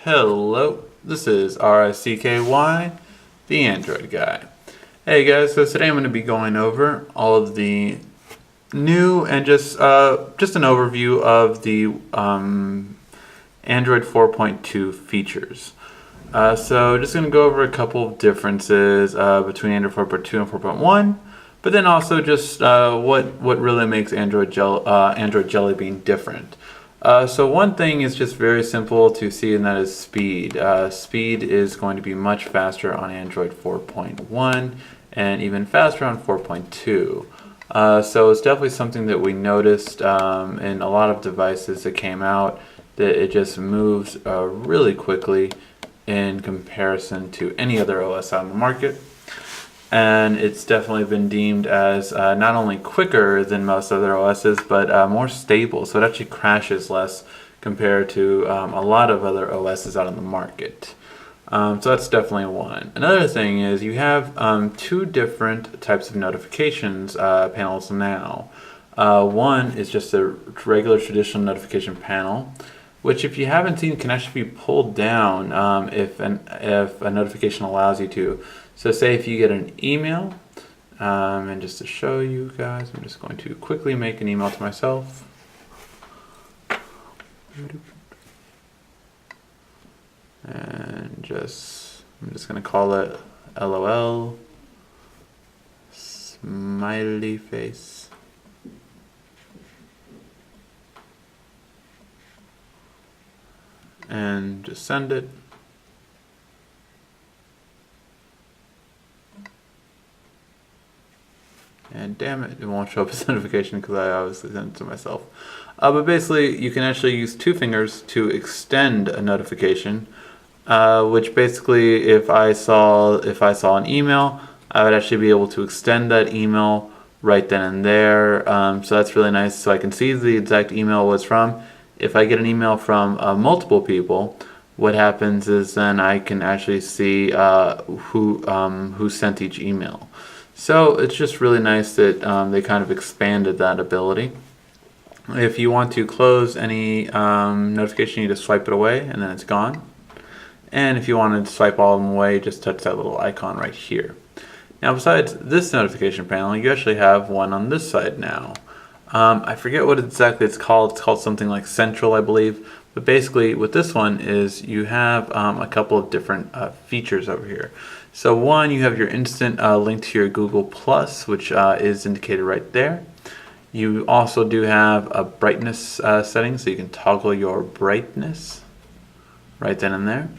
Hello, this is RICKY, the Android guy. Hey guys, so today I'm going to be going over all of the new and just an overview of the Android 4.2 features. So just going to go over a couple of differences between Android 4.2 and 4.1, but then also just what really makes Android Jelly Bean different. So one thing is just very simple to see, and that is speed. Speed is going to be much faster on Android 4.1 and even faster on 4.2. So it's definitely something that we noticed in a lot of devices that came out, that it just moves really quickly in comparison to any other OS on the market. And it's definitely been deemed as not only quicker than most other OSs, but more stable. So it actually crashes less compared to a lot of other OSs out on the market. So that's definitely one. Another thing is you have two different types of notifications panels now. One is just a regular traditional notification panel, which if you haven't seen can actually be pulled down if a notification allows you to. So say if you get an email, and just to show you guys, I'm just going to quickly make an email to myself. And I'm just going to call it LOL, smiley face. And just send it. And damn it, it won't show up as a notification because I obviously sent it to myself. But basically, you can actually use two fingers to extend a notification, which basically, if I saw an email, I would actually be able to extend that email right then and there. So that's really nice. So I can see the exact email was from. If I get an email from multiple people, what happens is then I can actually see who sent each email. So it's just really nice that they kind of expanded that ability. If you want to close any notification, you just swipe it away and then it's gone. And if you want to swipe all of them away, just touch that little icon right here. Now besides this notification panel, you actually have one on this side now. I forget what exactly it's called. It's called something like Central, I believe. But basically what this one is, you have a couple of different features over here. So one, you have your instant link to your Google Plus, which is indicated right there. You also do have a brightness setting, so you can toggle your brightness right then and there.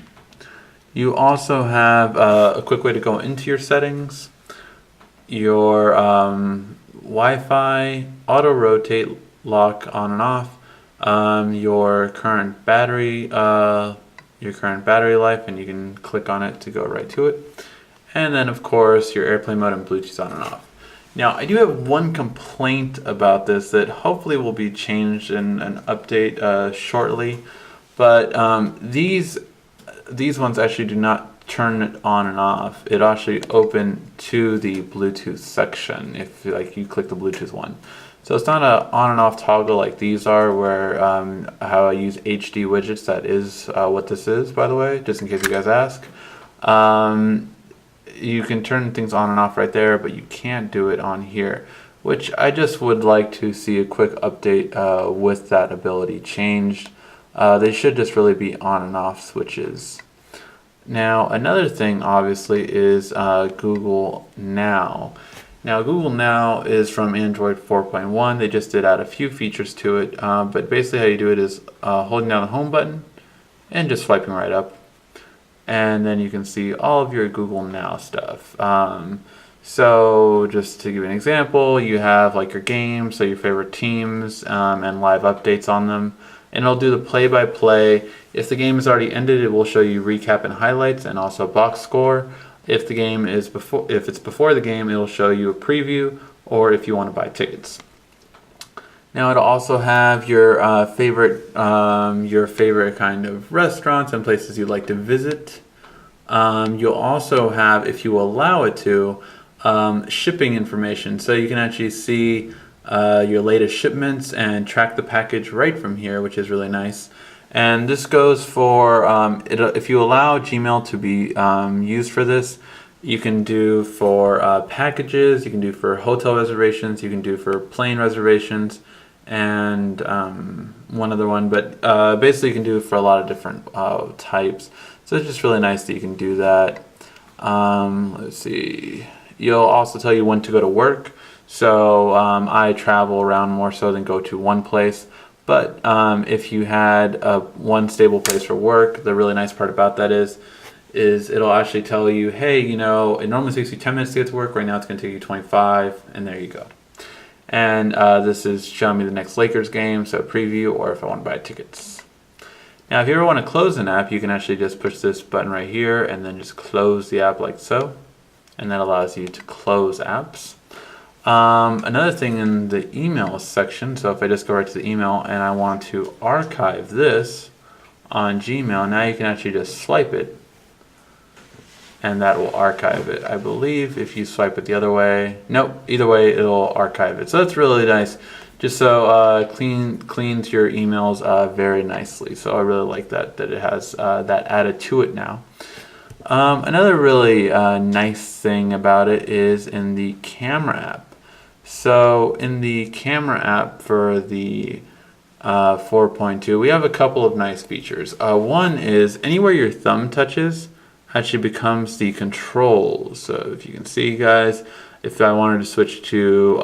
You also have a quick way to go into your settings, your Wi-Fi, auto rotate, lock on and off, your current battery life, and you can click on it to go right to it. And then of course your airplane mode and Bluetooth on and off. Now I do have one complaint about this that hopefully will be changed in an update shortly, but these ones actually do not turn it on and off. It actually open to the Bluetooth section if you click the Bluetooth one. So it's not a on and off toggle like these are, where how I use HD widgets. That is what this is, by the way, just in case you guys ask. You can turn things on and off right there, but you can't do it on here, which I just would like to see a quick update with that ability changed. They should just really be on and off switches. Now another thing obviously is Google Now. Now Google Now is from Android 4.1. They just did add a few features to it, but basically how you do it is holding down the home button and just swiping right up, and then you can see all of your Google Now stuff. So just to give you an example, you have like your games, so your favorite teams, and live updates on them, and it'll do the play-by-play. If the game is already ended, it will show you recap and highlights, and also box score. If it's before the game, it'll show you a preview, or if you want to buy tickets. Now it'll also have your favorite kind of restaurants and places you'd like to visit. You'll also have, if you allow it to, shipping information, so you can actually see your latest shipments and track the package right from here, which is really nice. And this goes for if you allow Gmail to be used for this, you can do for packages, you can do for hotel reservations, you can do for plane reservations, and one other one. But basically, you can do it for a lot of different types. So it's just really nice that you can do that. Let's see. You'll also tell you when to go to work. So I travel around more so than go to one place. But if you had one stable place for work, the really nice part about that is it'll actually tell you, hey, it normally takes you 10 minutes to get to work. Right now it's going to take you 25, and there you go. And this is showing me the next Lakers game, so preview, or if I want to buy tickets. Now, if you ever want to close an app, you can actually just push this button right here and then just close the app like so. And that allows you to close apps. Another thing in the email section, so if I just go right to the email and I want to archive this on Gmail, now you can actually just swipe it and that will archive it. I believe if you swipe it the other way, nope, either way it'll archive it. So that's really nice, just so cleans your emails very nicely. So I really like that it has that added to it now. Another really nice thing about it is in the camera app. So in the camera app for the 4.2, we have a couple of nice features. One is anywhere your thumb touches actually becomes the controls. So if you can see, guys, if I wanted to switch to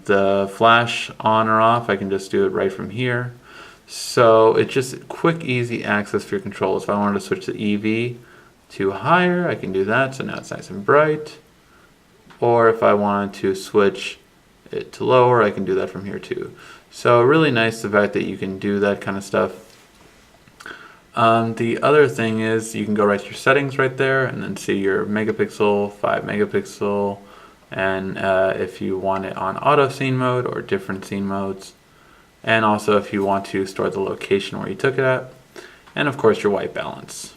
the flash on or off, I can just do it right from here. So it's just quick, easy access for your controls. If I wanted to switch the EV to higher, I can do that, so now it's nice and bright. Or if I wanted to switch it to lower, I can do that from here too. So really nice the fact that you can do that kind of stuff. The other thing is you can go right to your settings right there and then see your megapixel, 5 megapixel, and if you want it on auto scene mode or different scene modes, and also if you want to store the location where you took it at, and of course your white balance.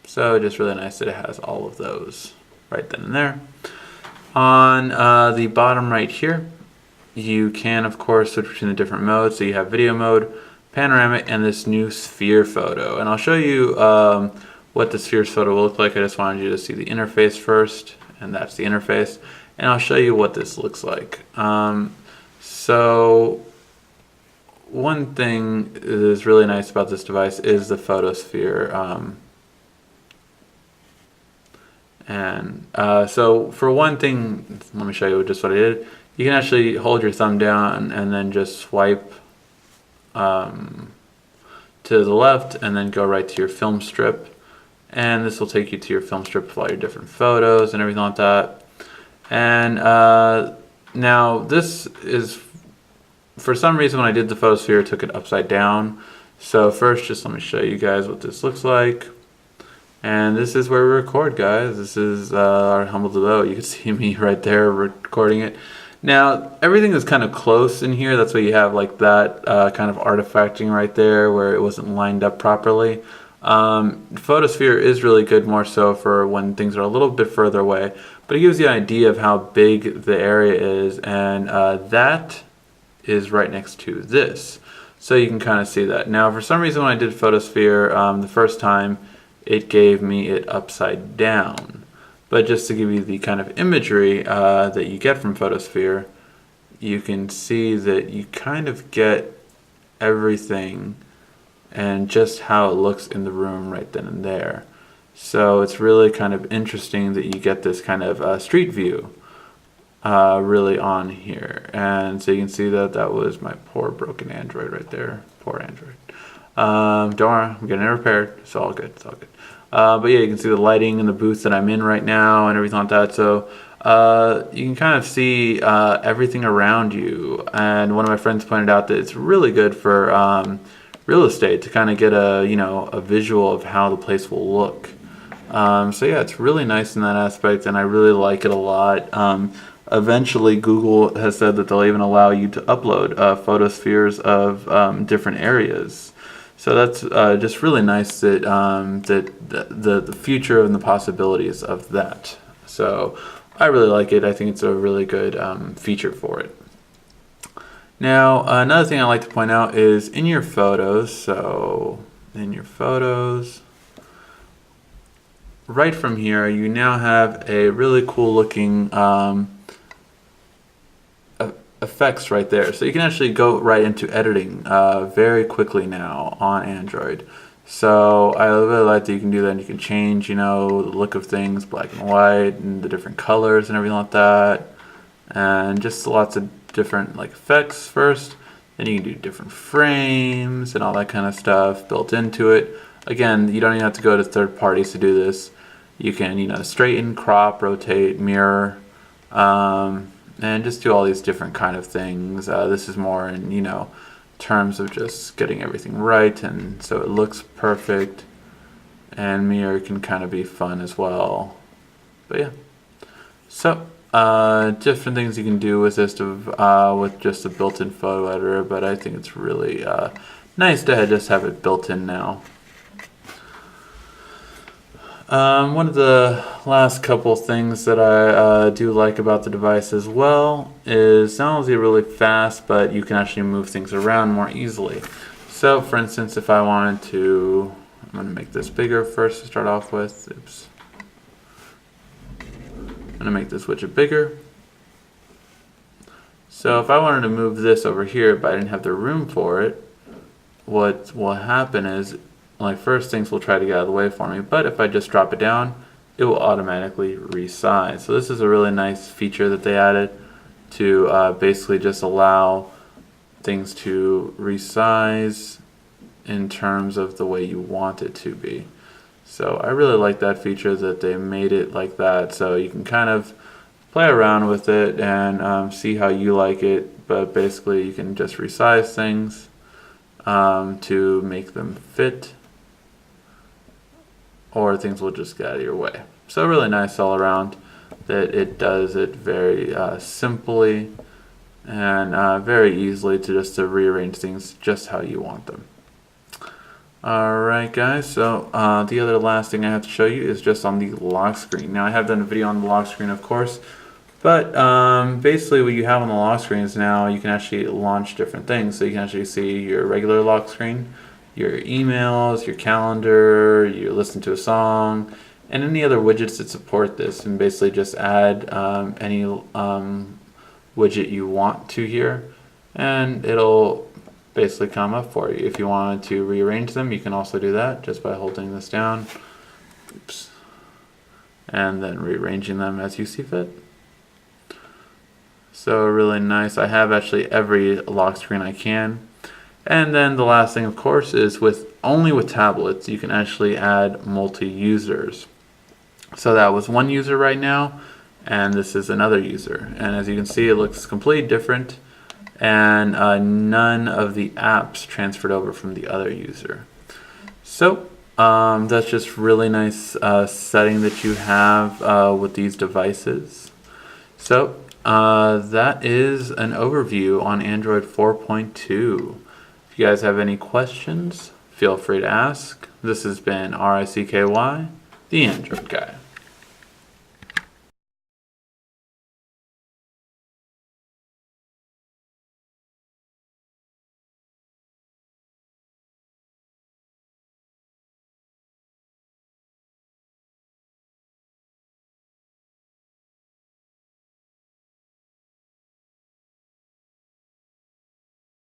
So just really nice that it has all of those right then and there. On the bottom right here, you can of course switch between the different modes. So you have video mode, panoramic, and this new sphere photo. And I'll show you what the sphere photo will look like. I just wanted you to see the interface first, and that's the interface. And I'll show you what this looks like. So one thing that is really nice about this device is the photosphere. So for one thing, let me show you just what I did. You can actually hold your thumb down and then just swipe to the left and then go right to your film strip. And this will take you to your film strip with all your different photos and everything like that. And now this is, for some reason when I did the photosphere, it took it upside down. So first, just let me show you guys what this looks like. And this is where we record, guys. This is our humble abode. You can see me right there recording it. Now, everything is kind of close in here. That's why you have like that kind of artifacting right there where it wasn't lined up properly. Photosphere is really good more so for when things are a little bit further away. But it gives you an idea of how big the area is. And that is right next to this. So you can kind of see that. Now, for some reason when I did Photosphere the first time, it gave me it upside down. But just to give you the kind of imagery that you get from Photosphere, you can see that you kind of get everything and just how it looks in the room right then and there. So it's really kind of interesting that you get this kind of street view really on here. And so you can see that that was my poor broken Android right there. Poor Android. Don't worry, I'm getting it repaired. It's all good. It's all good. But yeah, you can see the lighting in the booth that I'm in right now and everything like that. So you can kind of see everything around you. And one of my friends pointed out that it's really good for real estate to kind of get a visual of how the place will look. So yeah, it's really nice in that aspect, and I really like it a lot. Eventually, Google has said that they'll even allow you to upload photospheres of different areas. So that's just really nice that the future and the possibilities of that. So I really like it. I think it's a really good feature for it. Now, another thing I like to point out is in your photos. So, in your photos, right from here, you now have a really cool looking effects right there. So you can actually go right into editing very quickly now on Android. So I really like that you can do that, and you can change, the look of things, black and white, and the different colors and everything like that, and just lots of different like effects first. Then you can do different frames and all that kind of stuff built into it. Again, you don't even have to go to third parties to do this. You can, straighten, crop, rotate, mirror, and just do all these different kind of things. This is more in, terms of just getting everything right, and so it looks perfect. And mirror can kind of be fun as well. But yeah. So, different things you can do with this with just a built-in photo editor, but I think it's really nice to just have it built in now. One of the last couple things that I do like about the device as well is not only is it really fast, but you can actually move things around more easily. So, for instance, if I wanted to, I'm going to make this bigger first to start off with. Oops. I'm going to make this widget bigger. So if I wanted to move this over here, but I didn't have the room for it, what will happen is, like, first things will try to get out of the way for me, but if I just drop it down, it will automatically resize. So this is a really nice feature that they added to basically just allow things to resize in terms of the way you want it to be. So I really like that feature that they made it like that, so you can kind of play around with it and see how you like it, but basically you can just resize things to make them fit, or things will just get out of your way. So really nice all around that it does it very simply and very easily to rearrange things just how you want them. Alright guys, so the other last thing I have to show you is just on the lock screen. Now I have done a video on the lock screen, of course, but basically what you have on the lock screen is now you can actually launch different things. So you can actually see your regular lock screen, your emails, your calendar, you listen to a song, and any other widgets that support this, and basically just add any widget you want to here, and it'll basically come up for you. If you wanted to rearrange them, you can also do that just by holding this down. Oops. And then rearranging them as you see fit. So really nice. I have actually every lock screen I can. And then the last thing, of course, is only with tablets you can actually add multi-users. So that was one user right now, and this is another user. And as you can see, it looks completely different, and none of the apps transferred over from the other user. So that's just really nice setting that you have with these devices. So that is an overview on Android 4.2. If you guys have any questions, feel free to ask. This has been RICKY, the Android Guy.